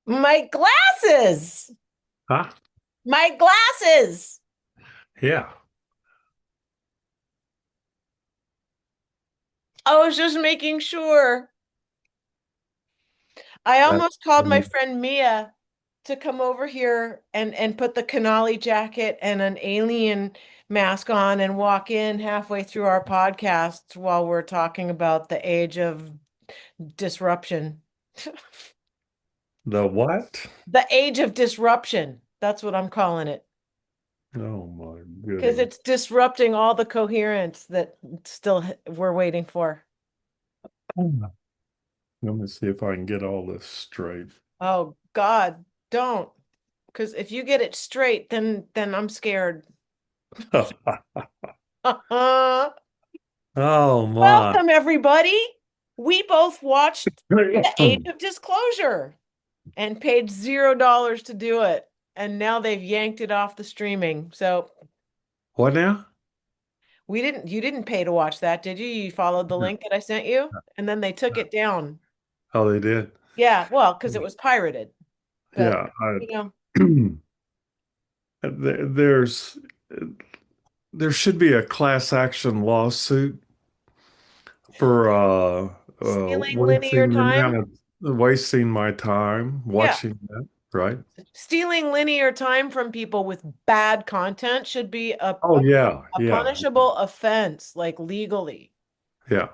My glasses! Huh? My glasses! Yeah. I was just making sure. I That, almost called my friend Mia to come over here and put the Canali jacket and an alien mask on and walk in halfway through our podcast while we're talking about the age of disruption. the what? The age of disruption. That's what I'm calling it. Oh my Because goodness. it's disrupting all the coherence that still we're waiting for. Let me see if I can get all this straight. Oh God, don't. Because if you get it straight, then I'm scared. Oh my. Welcome, everybody. We both watched The Age of Disclosure and paid $0 to do it. And now they've yanked it off the streaming. So What now? you didn't pay to watch that, did you? You followed the No. link that I sent you, and then they took it down. Oh, they did. Yeah, well, because it was pirated. But Yeah. you know, There's there should be a class action lawsuit for stealing linear time. wasting my time Yeah. watching that, right? Stealing linear time from people with bad content should be Oh yeah, a yeah, punishable offense, like legally. yeah.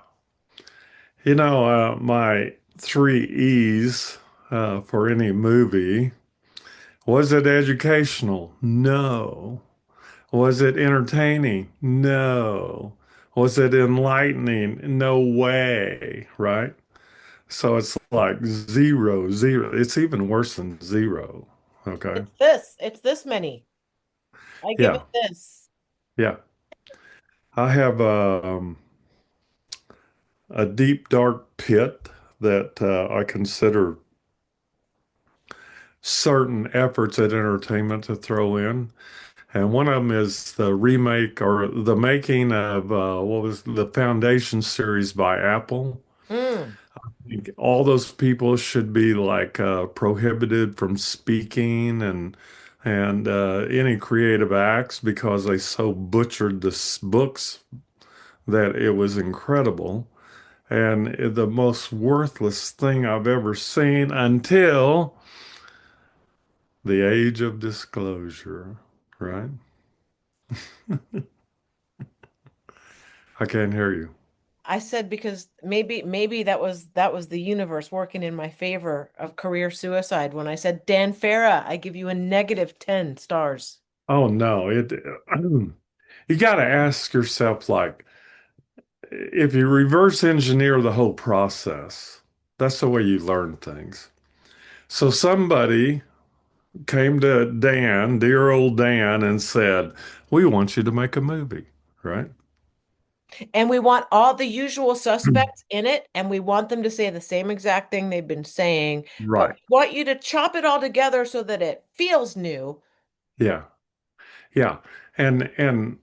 My three E's for any movie. Was it educational? No. Was it entertaining? No. Was it enlightening? No way, right? So it's like zero, zero. It's even worse than zero. Okay. It's this. It's this many. I give it Yeah, this. yeah. I have a deep, dark pit that I consider certain efforts at entertainment to throw in. And one of them is the remake or the making of what was the Foundation series by Apple. Mm. All those people should be like prohibited from speaking and any creative acts because they so butchered the books that it was incredible and the most worthless thing I've ever seen until the age of disclosure, right? I can't hear you. I said because maybe that was the universe working in my favor of career suicide when I said Dan Farah, I give you a negative 10 stars. Oh no, it you got to ask yourself like if you reverse engineer the whole process, that's the way you learn things. So somebody came to Dan, dear old Dan, and said, "We want you to make a movie," right? And we want all the usual suspects in it, and we want them to say the same exact thing they've been saying, but Right. we want you to chop it all together so that it feels new. Yeah. Yeah. And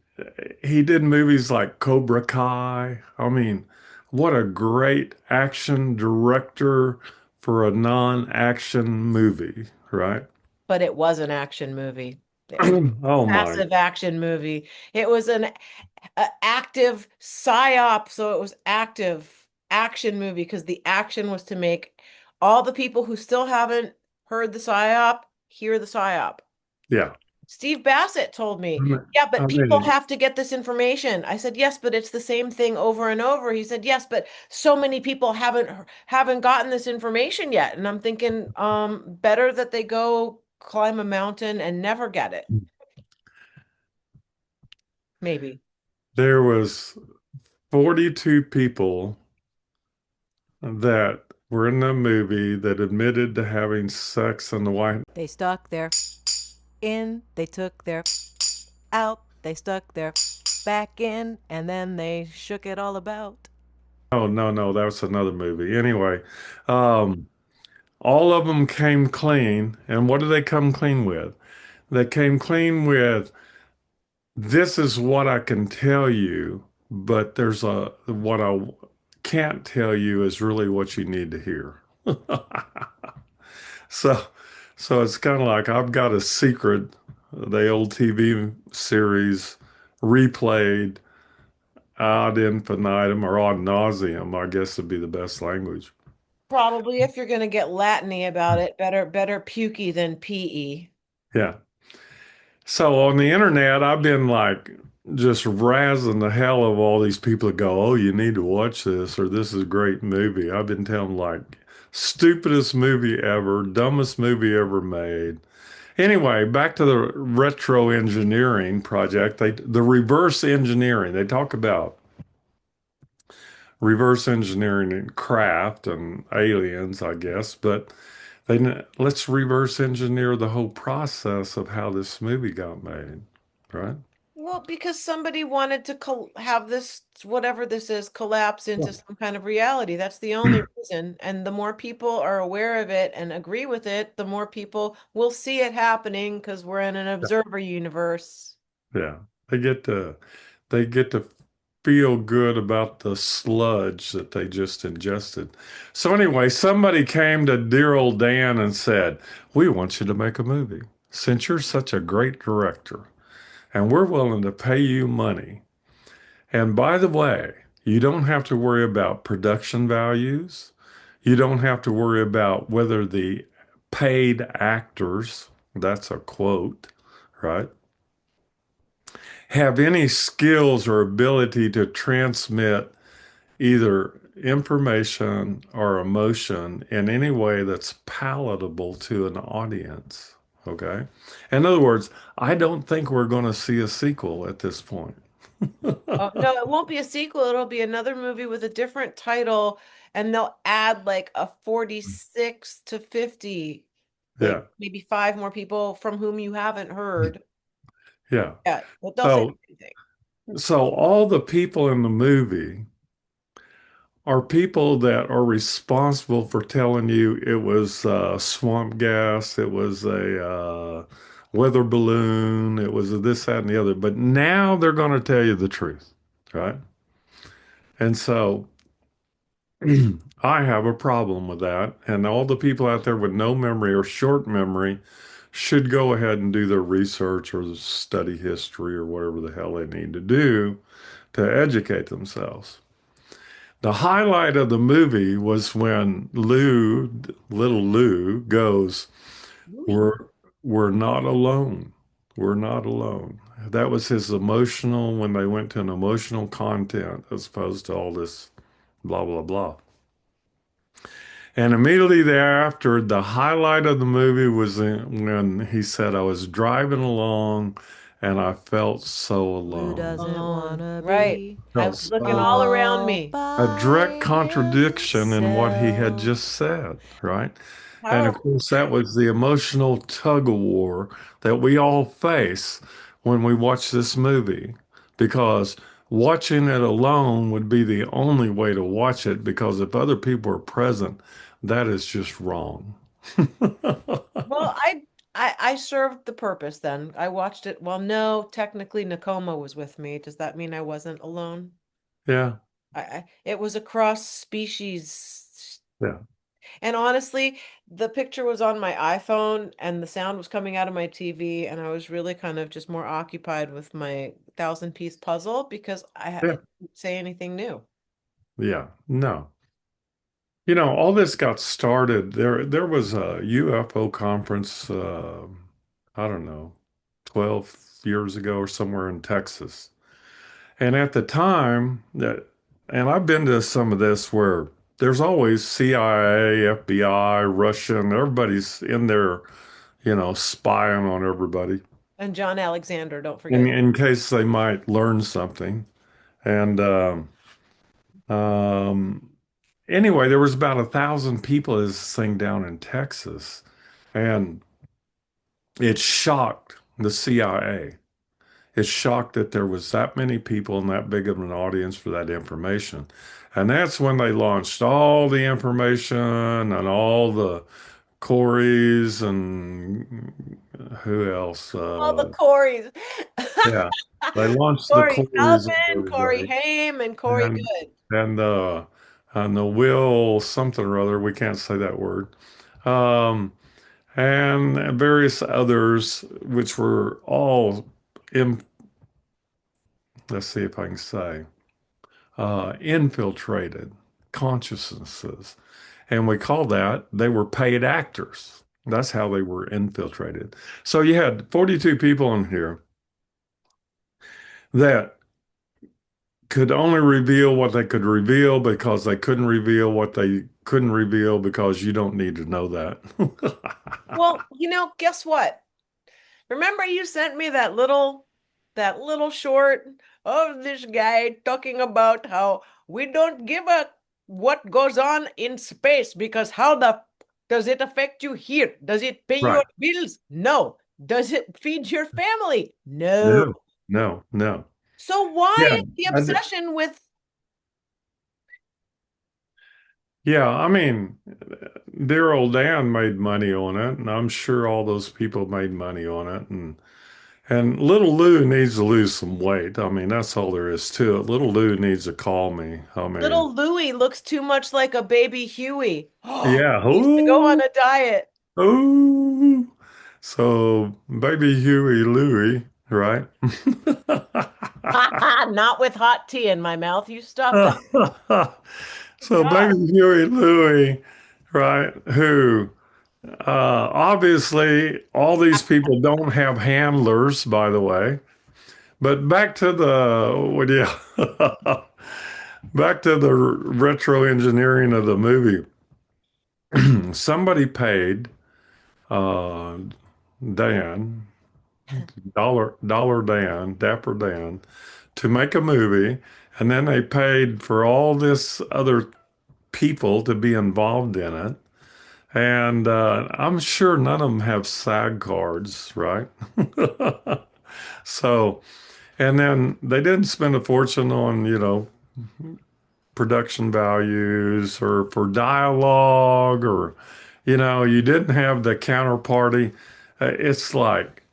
he did movies like Cobra Kai. I mean, what a great action director for a non-action movie, right? But it was an action movie. It was Oh a my. passive action movie. It was an active psyop, so it was active action movie because the action was to make all the people who still haven't heard the psyop hear the psyop. Yeah. Steve Bassett told me, yeah, I but people mean, have to get this information. I said, yes, but it's the same thing over and over. He said, yes, but so many people haven't gotten this information yet. And I'm thinking, better that they go climb a mountain and never get it. Maybe. there was 42 people that were in the movie that admitted to having sex in the White. They stuck their in, they took their out, they stuck their back in, and then they shook it all about. Oh, no, no, that was another movie. Anyway, um, all of them came clean. And what did they come clean with? They came clean with this is what I can tell you, but there's what I can't tell you is really what you need to hear. So. So it's kind of like I've got a secret, the old TV series replayed ad infinitum or ad nauseum, I guess would be the best language. Probably if you're going to get Latiny about it, better pukey than PE. Yeah. So on the internet, I've been like just razzing the hell of all these people that go, "Oh, you need to watch this," or "This is a great movie." I've been telling like stupidest movie ever, dumbest movie ever made. Anyway, back to the retro engineering project. The reverse engineering. They talk about reverse engineering in craft and aliens, I guess, but let's reverse engineer the whole process of how this movie got made, right? Well, because somebody wanted to have this, whatever this is, collapse into some kind of reality. That's the only reason. And the more people are aware of it and agree with it, the more people will see it happening because we're in an observer universe. Yeah. They get to they get to feel good about the sludge that they just ingested. So anyway, somebody came to dear old Dan and said, "We want you to make a movie. Since you're such a great director, and we're willing to pay you money. And by the way, you don't have to worry about production values. You don't have to worry about whether the paid actors, that's a quote, right, have any skills or ability to transmit either information or emotion in any way that's palatable to an audience. Okay. In other words, I don't think we're going to see a sequel at this point. Oh, no, it won't be a sequel. It'll be another movie with a different title, and they'll add like a 46 to 50, like Yeah. maybe five more people from whom you haven't heard. Yeah. Yeah, but they'll say So, anything. so all the people in the movie are people that are responsible for telling you it was swamp gas, it was a weather balloon, it was a this, that, and the other. But now they're going to tell you the truth, right? And so I have a problem with that. And all the people out there with no memory or short memory should go ahead and do their research or study history or whatever the hell they need to do to educate themselves. The highlight of the movie was when little Lou goes, Louis. "We're we're not alone. We're not alone." That was his emotional when they went to an emotional content as opposed to all this blah blah blah. And immediately thereafter, the highlight of the movie was when he said, "I was driving along and I felt so Who alone." doesn't Alone. wanna Right. be I Felt was looking so all around all me. a by direct contradiction in what he had just himself? said, right? And of Powerful. course, that was the emotional tug of war that we all face when we watch this movie, because watching it alone would be the only way to watch it, because if other people are present, that is just wrong. Well, I served the purpose then. I watched it. Well, no, technically Nakoma was with me. Does that mean I wasn't alone? Yeah, It was a cross species. yeah, And honestly, the picture was on my iPhone and the sound was coming out of my TV, and I was really kind of just more occupied with my thousand-piece puzzle because yeah, it didn't say anything new. yeah. No. You know, all this got started. There was a UFO conference, I don't know, 12 years ago or somewhere in Texas. And at the time that, and I've been to some of this where there's always CIA, FBI, Russian, everybody's in there, spying on everybody And John Alexander, don't forget. in case they might learn something. And um, anyway, there was about 1,000 people at this thing down in Texas, and it shocked the CIA. It's shocked that there was that many people and that big of an audience for that information. And that's when they launched all the information and all the Corys and who else? All the Corys. Yeah, they launched the Corey Corys and Feldman, Corey everybody. Haim, and Corey And Good. and and the Will something or other, we can't say that word. Um, and various others, which were all, in, let's see if I can say, infiltrated consciousnesses. And we call that they were paid actors. That's how they were infiltrated. So you had 42 people in here that could only reveal what they could reveal because they couldn't reveal what they couldn't reveal because you don't need to know that. Well, guess what? Remember you sent me that little short of this guy talking about how we don't give a what goes on in space because how the does it affect you here? Does it pay your Right. bills? No. Does it feed your family? No. No, no, no. So why Yeah. the I d- obsession with yeah. I mean, dear old Dan made money on it, and I'm sure all those people made money on it. And little Lou needs to lose some weight. I mean, that's all there is to it. Little Lou needs to call me. I mean, little Louie looks too much like a baby Huey? Oh, yeah. needs to go on Ooh, a diet. ooh. So, baby Huey Louie, right? Not with hot tea in my mouth. You stop that. So, baby God. Huey Louie, right? Who obviously all these people don't have handlers, by the way. But back to the what do you back to the retro engineering of the movie. Somebody paid uh, Dan, dollar Dan, Dapper Dan, to make a movie, and then they paid for all this other people to be involved in it. And I'm sure none of them have SAG cards, right? So, and then they didn't spend a fortune on, production values or for dialogue or, you didn't have the counterparty. It's like,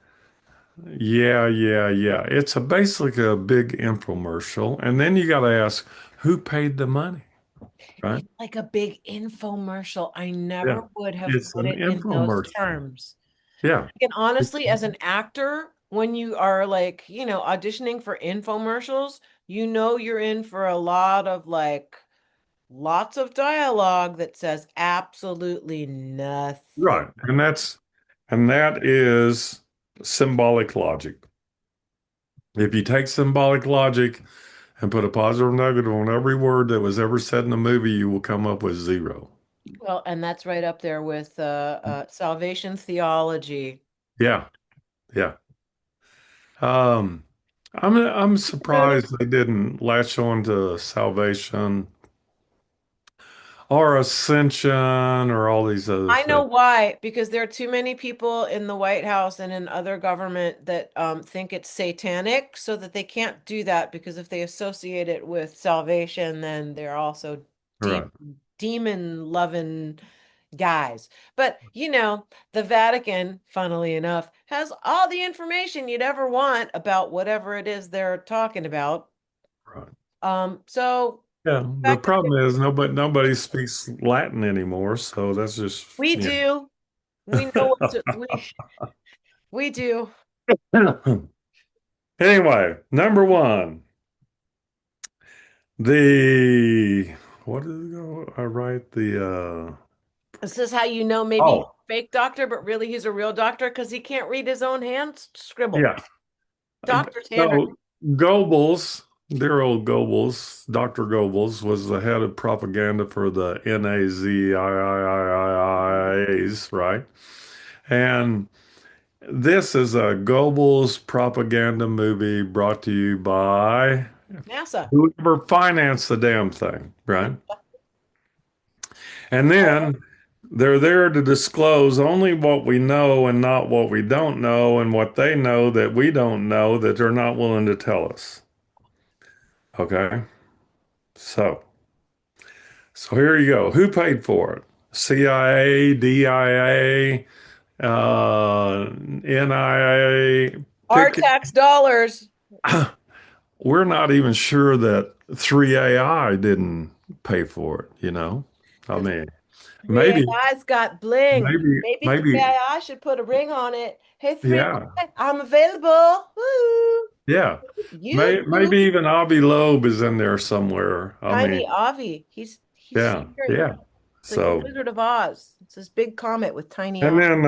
yeah, yeah, yeah. It's basically a big infomercial. And then you got to ask who paid the money, right? It's like a big infomercial. I Yeah. never would have It's put an it in those infomercial. terms. Yeah. And honestly, as an actor, when you are like, auditioning for infomercials, you're in for a lot of like lots of dialogue that says absolutely nothing. Right. And that is symbolic logic. If you take symbolic logic and put a positive or negative on every word that was ever said in the movie, you will come up with zero. Well, and that's right up there with salvation theology. Yeah, yeah. Um, I'm surprised they didn't latch on to salvation or ascension or all these other I know things. why, because there are too many people in the White House and in other government that think it's satanic, so that they can't do that because if they associate it with salvation, then they're also deep Right, demon loving guys. But the Vatican, funnily enough, has all the information you'd ever want about whatever it is they're talking about. right. So Yeah, the the fact that problem is nobody speaks Latin anymore, so that's just, we do, we know we do. Anyway, number one, the what did it go? I write the This is how maybe he's oh a fake doctor, but really he's a real doctor because he can't read his own hand scribble. yeah. Doctor's handwriting. So Goebbels, dear old Goebbels, Dr. Goebbels was the head of propaganda for the NAZIIIIIs, right? And this is a Goebbels propaganda movie brought to you by NASA. whoever financed the damn thing, right? And then they're there to disclose only what we know and not what we don't know, and what they know that we don't know that they're not willing to tell us. Okay. So, so here you go. Who paid for it? CIA, DIA, NIA. Our Pick it. tax dollars. We're not even sure that 3AI didn't pay for it, you know? I Because mean, Maybe, 3AI's got bling. maybe, Maybe maybe, 3AI should put a ring on it. Hey, yeah, 3AI, I'm available. Woo! yeah. You, Maybe even Avi Loeb is in there somewhere. I mean, Tiny Avi. He's yeah, sharing. yeah. It's like the So, Wizard of Oz. It's this big comet with Tiny and Avi. then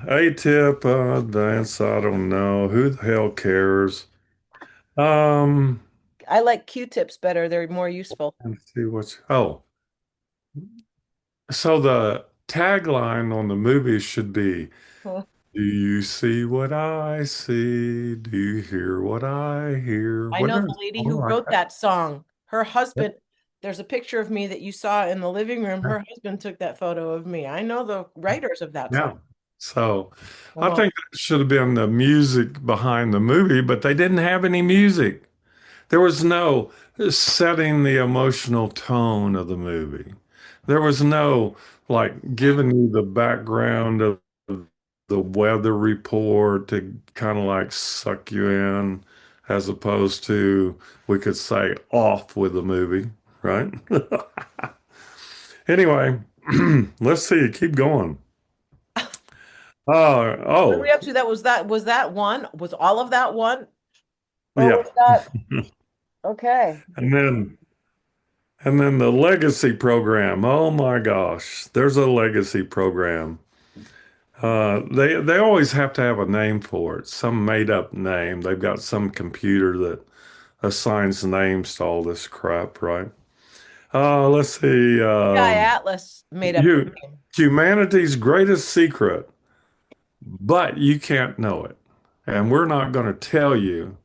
A-Tip, advance, I don't know. Who the hell cares? Um, I like Q-tips better. They're more useful. let's see so the tagline on the movie should be, Huh. do you see what I see? Do you hear what I hear? I Wasn't know there the a lady song who like wrote that? that song. Her Yep. husband, there's a picture of me that you saw in the living room. Yeah. Her husband took that photo of me. I know the writers of that song. Yeah. So I Uh-huh. think that should have been the music behind the movie, but they didn't have any music. There was no setting the emotional tone of the movie. There was no like giving you the background of the weather report to kind of like suck you in, as opposed to we could say off with the movie, right? Anyway, let's see. Keep going. What are we Oh, up to? That was that one? Was all of that one? Or yeah. was that okay? And then the legacy program. Oh my gosh, there's a legacy program. They always have to have a name for it, some made up name. They've got some computer that assigns names to all this crap, right? Let's see. Guy Atlas made up the You name. humanity's greatest secret, but you can't know it, and we're not going to tell you.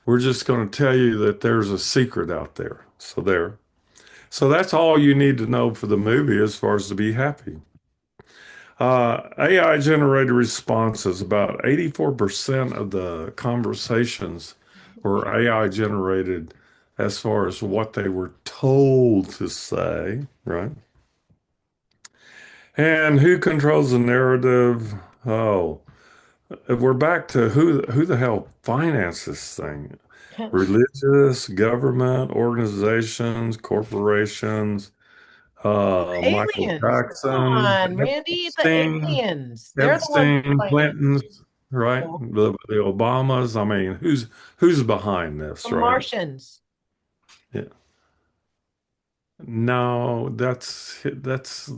We're just going to tell you that there's a secret out there. So there. So that's all you need to know for the movie as far as to be happy. AI generated responses, about 84% of the conversations were AI generated as far as what they were told to say, right? And who controls the narrative? Oh, we're back to who the hell finances this thing? Religious, government, organizations, corporations, Michael Aliens. Come Jackson, on, Randy. The Epstein, aliens. They're the ones Epstein, playing. Clintons, right? No, The Obamas. I mean, who's behind the this, right? Martians. Yeah. No, that's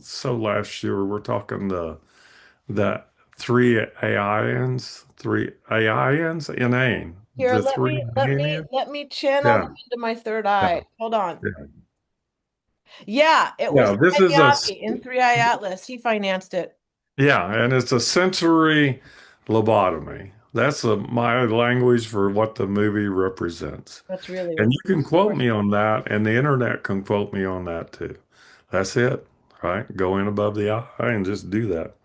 so last year. We're talking the three AINs, three AINs, inane. Here, The let three me let me aliens. let me channel Yeah, them into my third yeah, eye. Hold on. yeah. Yeah, it was Yeah, this Teddy is a Yapi in 3i Atlas. He financed it. yeah, and it's a sensory lobotomy. That's my language for what the movie represents. That's really And what you can quote me on that, and the internet can quote me on that too. That's it, right? Go in above the eye and just do that.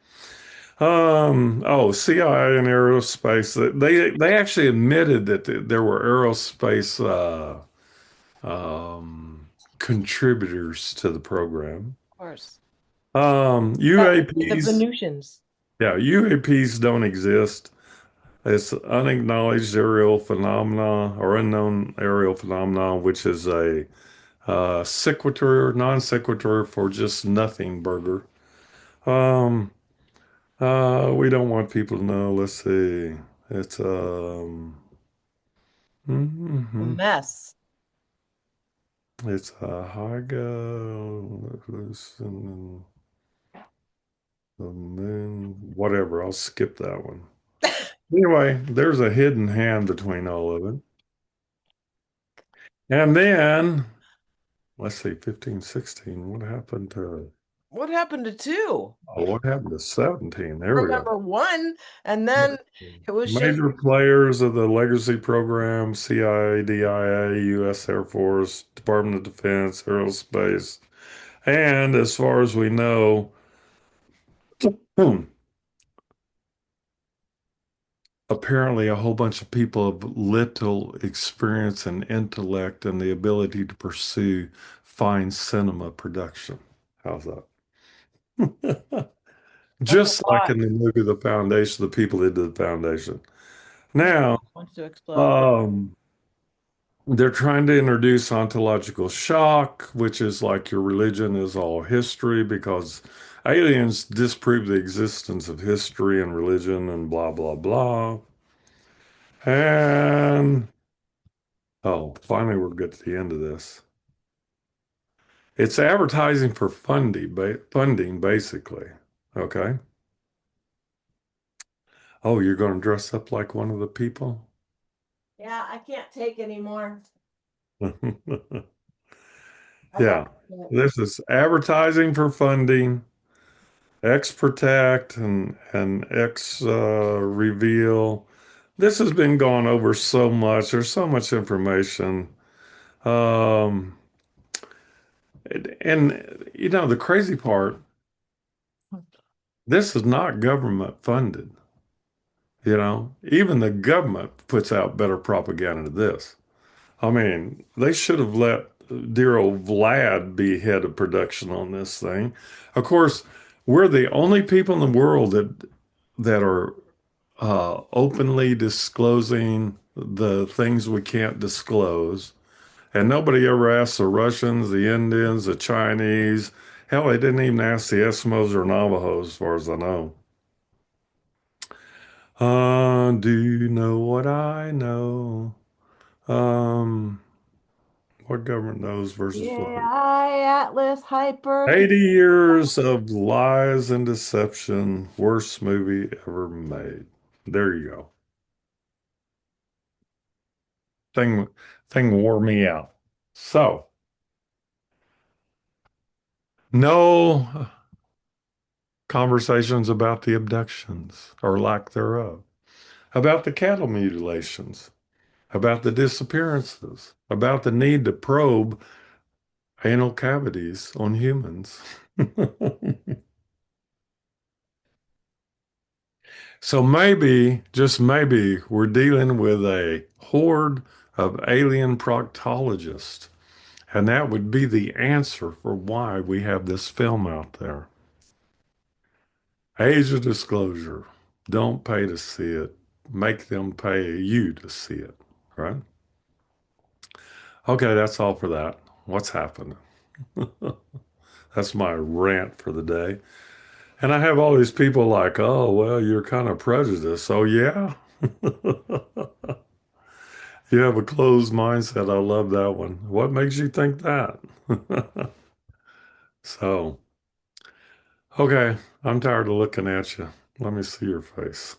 CIA and aerospace. They actually admitted that there were aerospace contributors to the program. of course. That would be the UAPs, Venusians. yeah, UAPs don't exist. It's unacknowledged aerial phenomena or unknown aerial phenomena, which is a sequitur, non sequitur for just nothing burger. Um, we don't want people to know. Let's see. It's A mhm. mess. It's a Hygo, the moon, whatever. I'll skip that one. Anyway, there's a hidden hand between all of it. And then let's see, 15, 16. What happened to What happened to two? what happened to 17? There we go. Remember one, and then it was shaky. Major players of the legacy program, CIA, DIA, U.S. Air Force, Department of Defense, Aerospace, and as far as we know, apparently a whole bunch of people of little experience and intellect and the ability to pursue fine cinema production. How's that? That's a Just like lot. in the movie The Foundation, the people that did The Foundation. Now, Wants to explode. um, they're trying to introduce ontological shock, which is like your religion is all history because Aliens disprove the existence of history and religion and blah, blah, blah. And oh, finally, we'll get to the end of this. It's advertising for funding, basically. Okay. Oh, you're going to dress up like one of the people? Yeah, I can't take anymore. I got Yeah. it. This is advertising for funding, X Protect and X Reveal. This has been gone over so much. There's so much information. Um, and you know, the crazy part, this is not government funded. You know, even the government puts out better propaganda than this. I mean, they should have let dear old Vlad be head of production on this thing. Of course, we're the only people in the world that are openly disclosing the things we can't disclose. And nobody ever asked the Russians, the Indians, the Chinese. Hell, they didn't even ask the Eskimos or Navajos, as far as I know. Do you know what I know? Um, what government knows versus what? Yeah, I Atlas Hyper. 80 years of lies and deception. Worst movie ever made. There you go. Thing thing wore me out. So, no conversations about the abductions or lack thereof, about the cattle mutilations, about the disappearances, about the need to probe anal cavities on humans. So maybe, just maybe, we're dealing with a horde of alien proctologists, and that would be the answer for why we have this film out there. Age of disclosure. Don't pay to see it. Make them pay you to see it, right? Okay, that's all for that. What's happening? That's my rant for the day. And I have all these people like, oh, well, you're kind of prejudiced. Oh, yeah? You have a closed mindset. I love that one. What makes you think that? So, okay, I'm tired of looking at you. Let me see your face.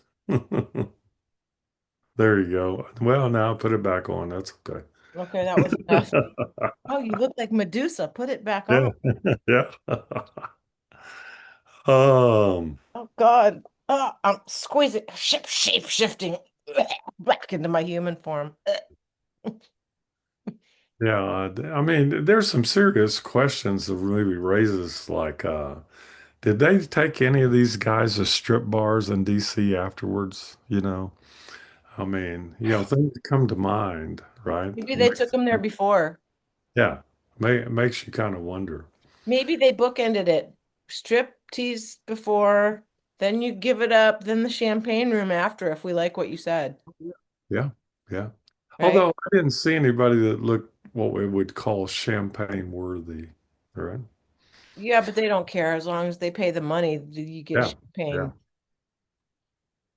There you go. Well, now put it back on. That's okay. Okay, that was enough. Oh, you look like Medusa. Put it back Yeah, on. yeah. Um, Oh God. I'm squeezing, shape shifting back into my human form. yeah, I mean, there's some serious questions the movie raises, like, did they take any of these guys to strip bars in DC afterwards? You know, I mean, things come to mind, right? Maybe they took him there before. Yeah, it makes you kind of wonder. Maybe they bookended it. Strip tease before, then you give it up, then the champagne room after, if we like what you said, Yeah, yeah. right? Although I didn't see anybody that looked what we would call champagne worthy, right? Yeah, but they don't care as long as they pay the money, you get Yeah, yeah. champagne.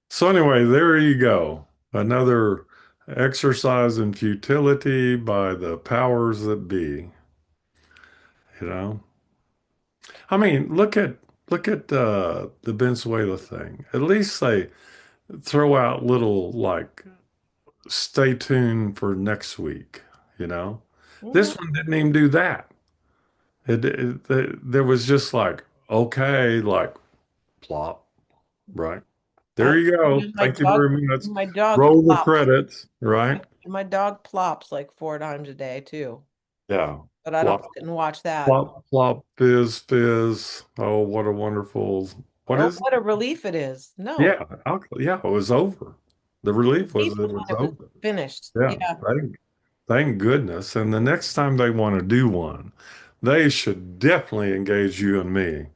So anyway, there you go. Another exercise in futility by the powers that be, you know? I mean, look at the Venezuela thing. At least they throw out little like stay tuned for next week, you know? Mhm. This one didn't even do that. There was just like, okay, like plop, right? There I, you go. my Thank you dog, very much. my dog Roll the plops. credits, right? My dog plops like 4 times a day too, Yeah. but I don't Plop, sit and watch that. plop, plop, fizz, fizz. Oh, what a wonderful, what Oh, is it? what a relief it is. No, Yeah, yeah, it was over. The relief relief was it was was when it was over. finished. Yeah, Yeah. thank goodness. And the next time they want to do one, they should definitely engage you and me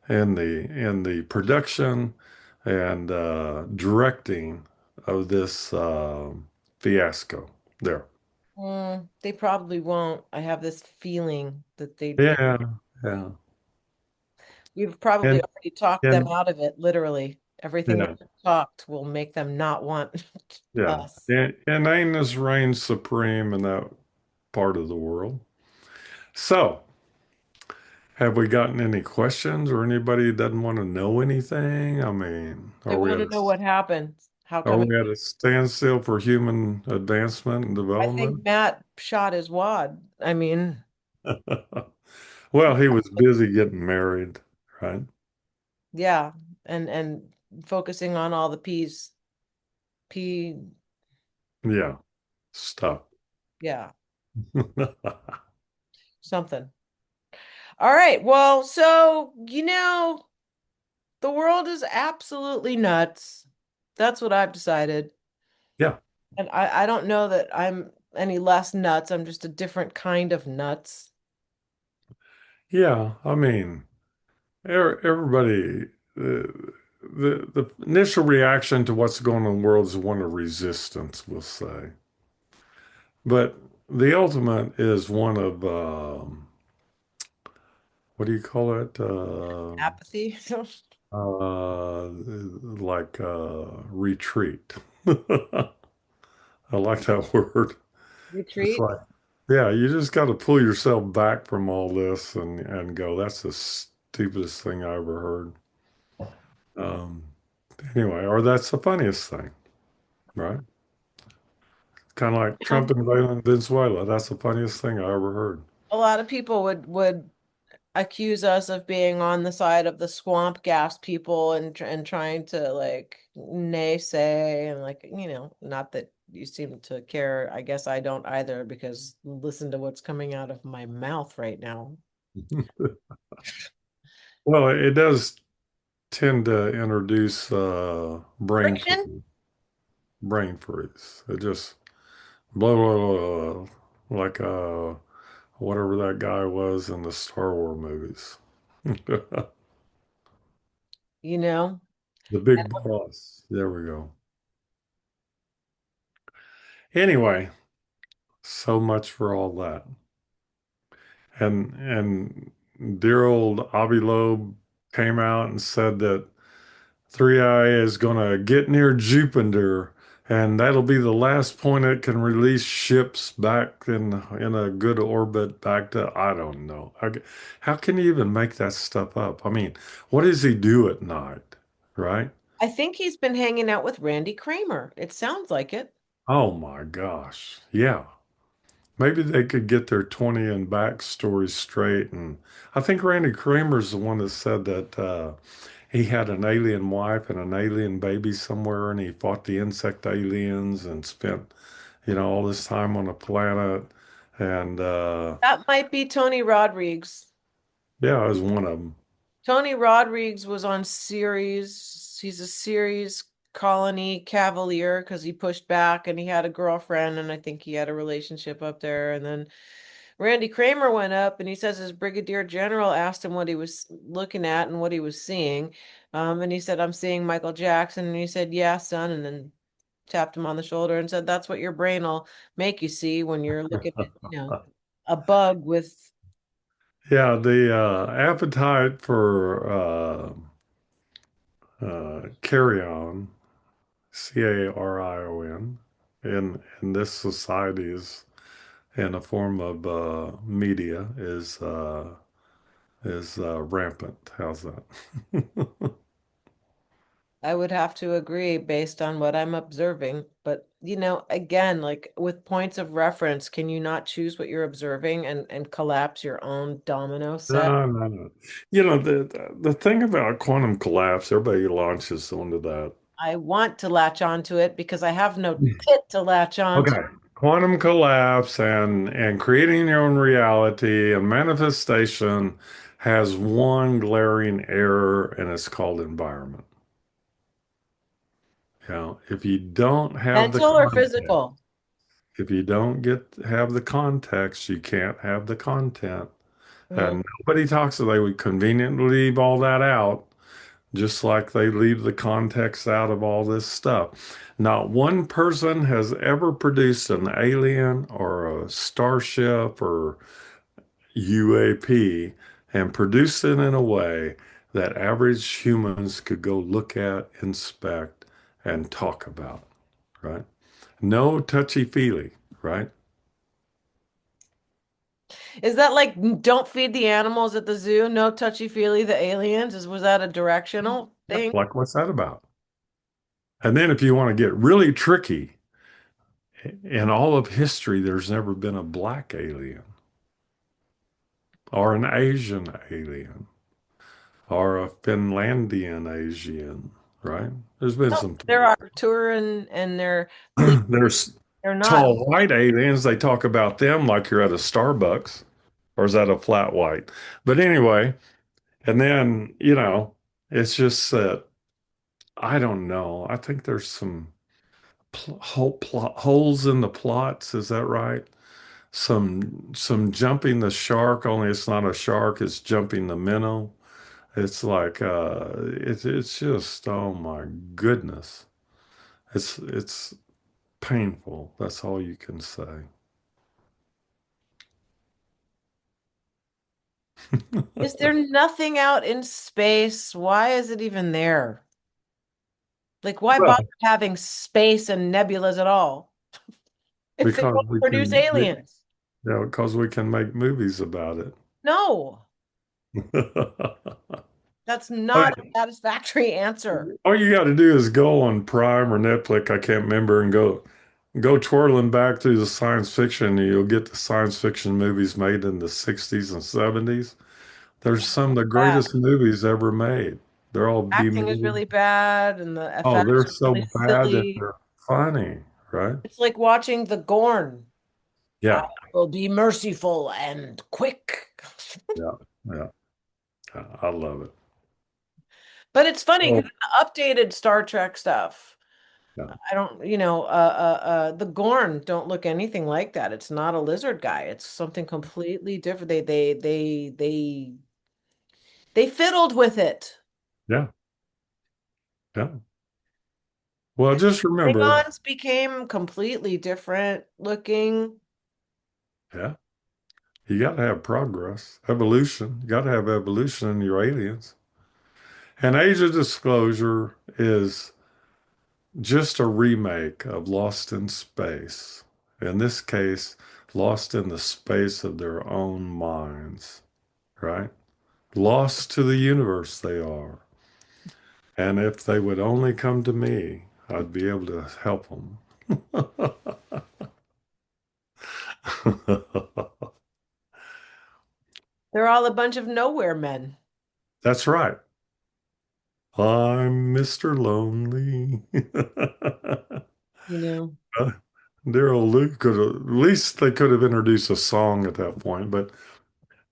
in the production and directing of this fiasco. There. They probably won't. I have this feeling that they Yeah, yeah. We've probably And already talked them and out of it, literally. Everything yeah, we've talked will make them not want yeah. us. And Anus reigns supreme in that part of the world. So, have we gotten any questions or anybody that doesn't want to know anything? I mean, They want to know what happened. How are come we at a standstill for human advancement and I development? think Matt shot his wad. I mean, Well, he was busy getting married, right? yeah, and focusing on all the P, Yeah, stuff. yeah, something. All right. Well, so the world is absolutely nuts. That's what I've decided. Yeah, And I don't know that I'm any less nuts. I'm just a different kind of nuts. yeah. I mean, everybody, the initial reaction to what's going on in the world is one of resistance, we'll say. But the ultimate is one of what do you call it? Apathy. Like retreat. I like that word. It's Retreat. like, yeah, you just got to pull yourself back from all this and go, that's the stupidest thing I ever heard. Um, anyway, or that's the funniest thing, right? Kind of like Trump invading Venezuela. That's the funniest thing I ever heard. A lot of people would accuse us of being on the side of the swamp gas people and trying to like naysay and like, not that you seem to care. I guess I don't either because listen to what's coming out of my mouth right now. Well, it does tend to introduce Friction? brain freeze. It just blah blah blah, like whatever that guy was in the Star Wars movies. You know? The big boss. There we go. Anyway, so much for all that. And dear old Avi Loeb came out and said that 3I is going to get near Jupiter, and that'll be the last point it can release ships back in a good orbit back to, I don't know. How can you even make that stuff up? I mean, what does he do at night, right? I think he's been hanging out with Randy Kramer. It sounds like it. Oh my gosh. Yeah. Maybe they could get their 20 and back stories straight. And I think Randy Kramer's the one that said that he had an alien wife and an alien baby somewhere, and he fought the insect aliens and spent, all this time on a planet. And That might be Tony Rodriguez. yeah, it was one of them. Tony Rodriguez was on Ceres. He's a Ceres colony cavalier because he pushed back and he had a girlfriend, and I think he had a relationship up there. And then Randy Kramer went up and he says his brigadier general asked him what he was looking at and what he was seeing. And he said, I'm seeing Michael Jackson. And he said, yeah, son. And then tapped him on the shoulder and said, that's what your brain will make you see when you're looking at, a bug with. Yeah, the appetite for carrion, Carion, in this society is in a form of media is rampant. How's that? I would have to agree based on what I'm observing. But, again, like with points of reference, can you not choose what you're observing and collapse your own domino set? No, no, no. The thing about quantum collapse, everybody launches onto that. I want to latch onto it because I have no tit to latch onto. Okay. Quantum collapse and creating your own reality and manifestation has one glaring error, and it's called environment. If you don't have the Mental or context, physical? if you don't have the context, you can't have the content. Mm. And nobody talks, so they would conveniently leave all that out, just like they leave the context out of all this stuff. Not one person has ever produced an alien or a starship or UAP and produced it in a way that average humans could go look at, inspect, and talk about, right? No touchy-feely, right? Is that like don't feed the animals at the zoo, no touchy-feely the aliens? Was that a directional Yeah, thing? like, what's that about? And then if you want to get really tricky, in all of history, there's never been a black alien or an Asian alien or a Finlandian Asian, right? There's been No, some. there are Turin and they're bleep. There's They're not. tall white aliens. They talk about them like you're at a Starbucks, or is that a flat white? But anyway, and then, it's just that I don't know. I think there's some holes in the plots. Is that right? Some jumping the shark, only it's not a shark, it's jumping the minnow. It's like it's just, oh my goodness. It's painful. That's all you can say. Is there nothing out in space? Why is it even there? Like, why bother Well, having space and nebulas at all if they because won't we produce can, aliens? because we can make movies about it. No, that's I not mean, a satisfactory answer. all you got to do is go on Prime or Netflix, I can't remember, and go twirling back through the science fiction, and you'll get the science fiction movies made in the 60s and 70s. There's some of the Bad. greatest movies ever made. They're all Acting is B-movie. really bad and the Oh, they're effects are so really bad that silly. they're funny, right? It's like watching the Gorn. I Yeah, will be merciful and quick. yeah, yeah. I love it. But it's funny Oh, because the updated Star Trek stuff, yeah, I don't, the Gorn don't look anything like that. It's not a lizard guy. It's something completely different. They fiddled with it. yeah, yeah. Well, just remember, Klingons became completely different looking. yeah, you got to have progress, evolution. You got to have evolution in your aliens. And Age of Disclosure is just a remake of Lost in Space. In this case, lost in the space of their own minds, right? Lost to the universe they are. And if they would only come to me, I'd be able to help them. They're all a bunch of nowhere men, That's right. I'm Mr. Lonely. you know. Daryl Luke could have, at least they could have introduced a song at that point. But,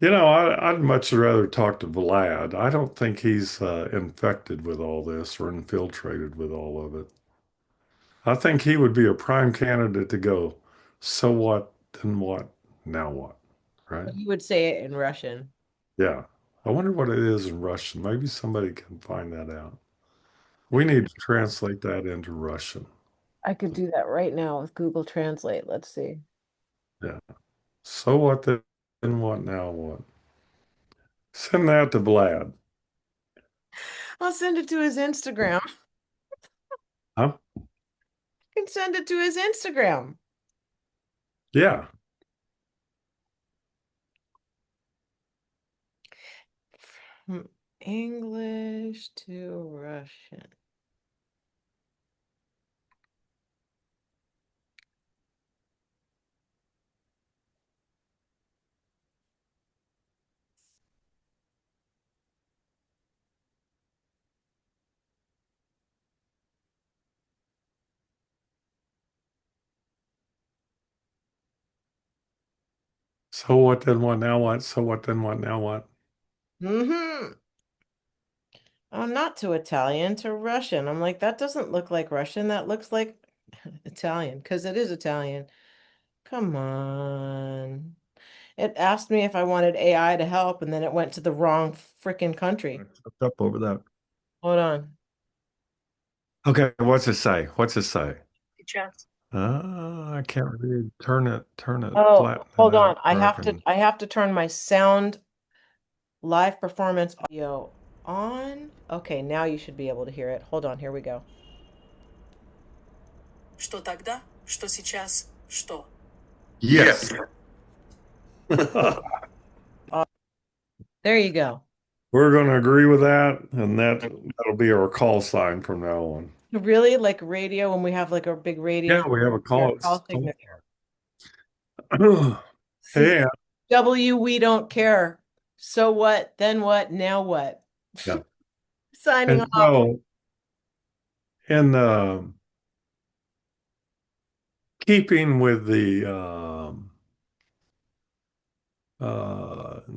I'd much rather talk to Vlad. I don't think he's infected with all this or infiltrated with all of it. I think he would be a prime candidate to go, so what, then what, now what, right? You would say it in Russian. Yeah. I wonder what it is in Russian. Maybe somebody can find that out. We need to translate that into Russian. I could do that right now with Google Translate. Let's see. Yeah. So what, then what, now what? Send that to Vlad. I'll send it to his Instagram. Huh? I can send it to his Instagram. Yeah. From English to Russian. So what, then what, now what? So what, then what, now what? Mm-hmm. Oh, not to Italian, to Russian. I'm like, that doesn't look like Russian. That looks like Italian, because it is Italian. Come on. It asked me if I wanted AI to help, and then it went to the wrong freaking I country. tripped up over that. Hold on. Okay, what's it say? What's it say? I can't read. Turn it, Oh, flatten it hold out on. where I can. I have to turn my sound live performance audio on? Okay, now you should be able to hear it. Hold on, here we go. Что тогда, что сейчас, что. Yes. There you go. We're going to agree with that, and that'll be our call sign from now on. Really, like radio when we have like a big radio, Yeah, we have a your call. It's call signature. Hey, W, we don't care. So what? Then what? Now what? yeah. Signing And off. so, in keeping with the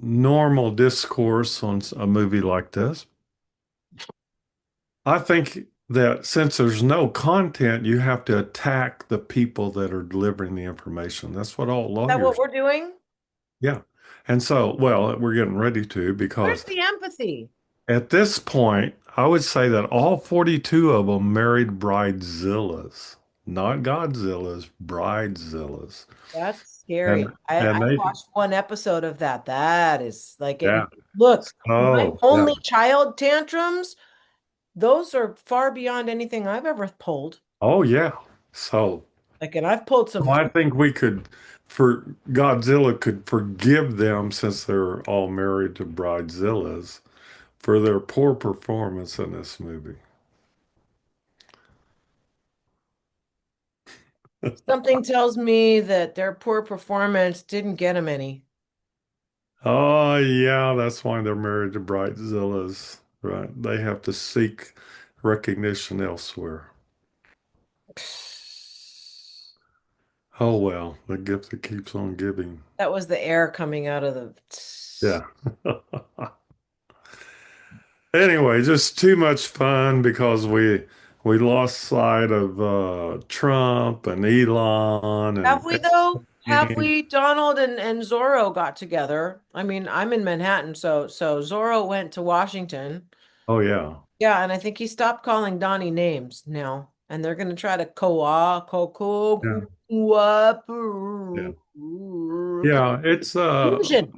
normal discourse on a movie like this, I think that since there's no content, you have to attack the people that are delivering the information. That's what all Is that what lawyers, we're doing? yeah. And so, well, we're getting ready to Where's because the empathy? at this point, I would say that all 42 of them married bridezillas, not Godzillas, bridezillas. That's scary. And I and they, watched one episode of that. That is like, and yeah. look, my Oh, yeah. only child tantrums, those are far beyond anything I've ever pulled. Oh, yeah. So, Like, and I've pulled some. so I think we could, for Godzilla could forgive them since they're all married to bridezillas for their poor performance in this movie. Something tells me that their poor performance didn't get them any. Oh, yeah, that's why they're married to bridezillas, right? They have to seek recognition elsewhere. Oh, well, the gift that keeps on giving. That was the air coming out of the. Yeah. Anyway, just too much fun because we lost sight of Trump and Elon Have and we though? Have Epstein. we? Donald and Zorro got together. I mean, I'm in Manhattan, so Zorro went to Washington. Oh yeah. Yeah, and I think he stopped calling Donnie names now, and they're gonna try to Yeah. Yeah. Yeah, fusion.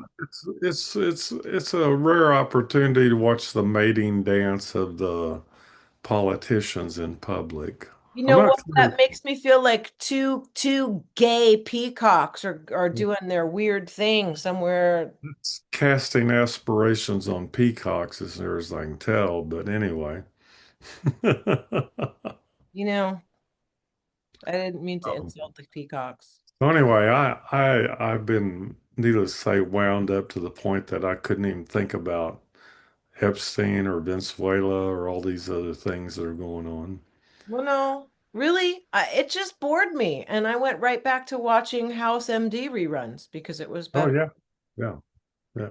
it's a rare opportunity to watch the mating dance of the politicians in public. You I'm know not what? sure That makes me feel like two gay peacocks are doing their weird thing somewhere. it's casting aspirations on peacocks as near as I can tell, but anyway. You know, I didn't mean to Um, insult the peacocks. so anyway, I've been, needless to say, wound up to the point that I couldn't even think about Epstein or Venezuela or all these other things that are going on. Well, no, really, it just bored me, and I went right back to watching House MD reruns because it was Oh better. yeah, yeah, yeah.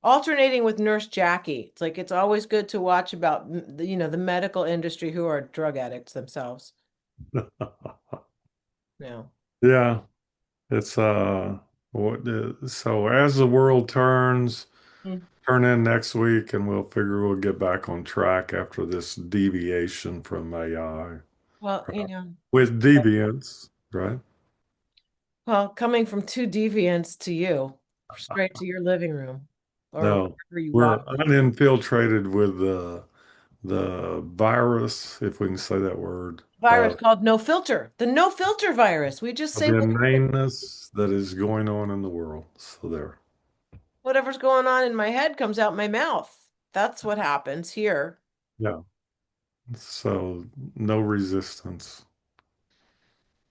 Alternating with Nurse Jackie. It's like it's always good to watch about the medical industry who are drug addicts themselves. No. Yeah, it's so as the world turns, Mm. turn in next week and we'll figure we'll get back on track after this deviation from AI Well, with deviance, right? coming from two deviants to you, straight to your living room or No, wherever you watch we're it. uninfiltrated with the virus, if we can say that word, Virus called no filter. The no filter virus. We just of say the inaneness that is going on in the world. So there. whatever's going on in my head comes out my mouth. That's what happens here. Yeah. So no resistance.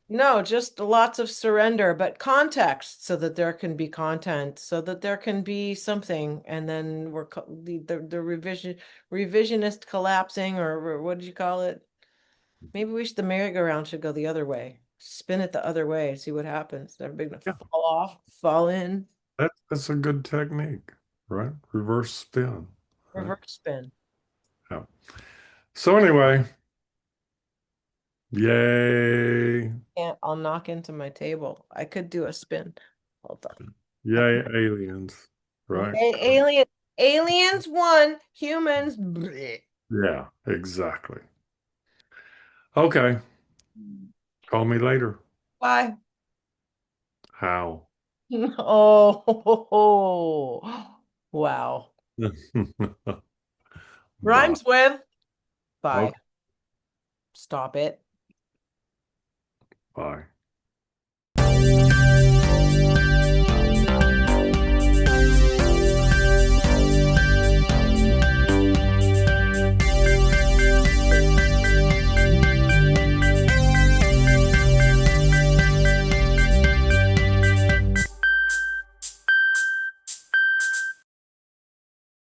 No, just lots of surrender, but context so that there can be content, so that there can be something, and then the revisionist collapsing, or what did you call it? Maybe the merry-go-round should go the other way. Spin it the other way, see what happens. Everybody gonna Yeah, fall off, fall in, that's a good technique, right? Reverse spin, right? reverse spin. Yeah. So anyway, yay, Can't, I'll knock into my table. I could do a spin. Hold on. I yay, could, aliens, right? okay, aliens won, humans. Bleh. Yeah, exactly. Okay, call me later. Bye. How? Oh, wow. Rhymes with. Bye. Okay. Stop it. Bye.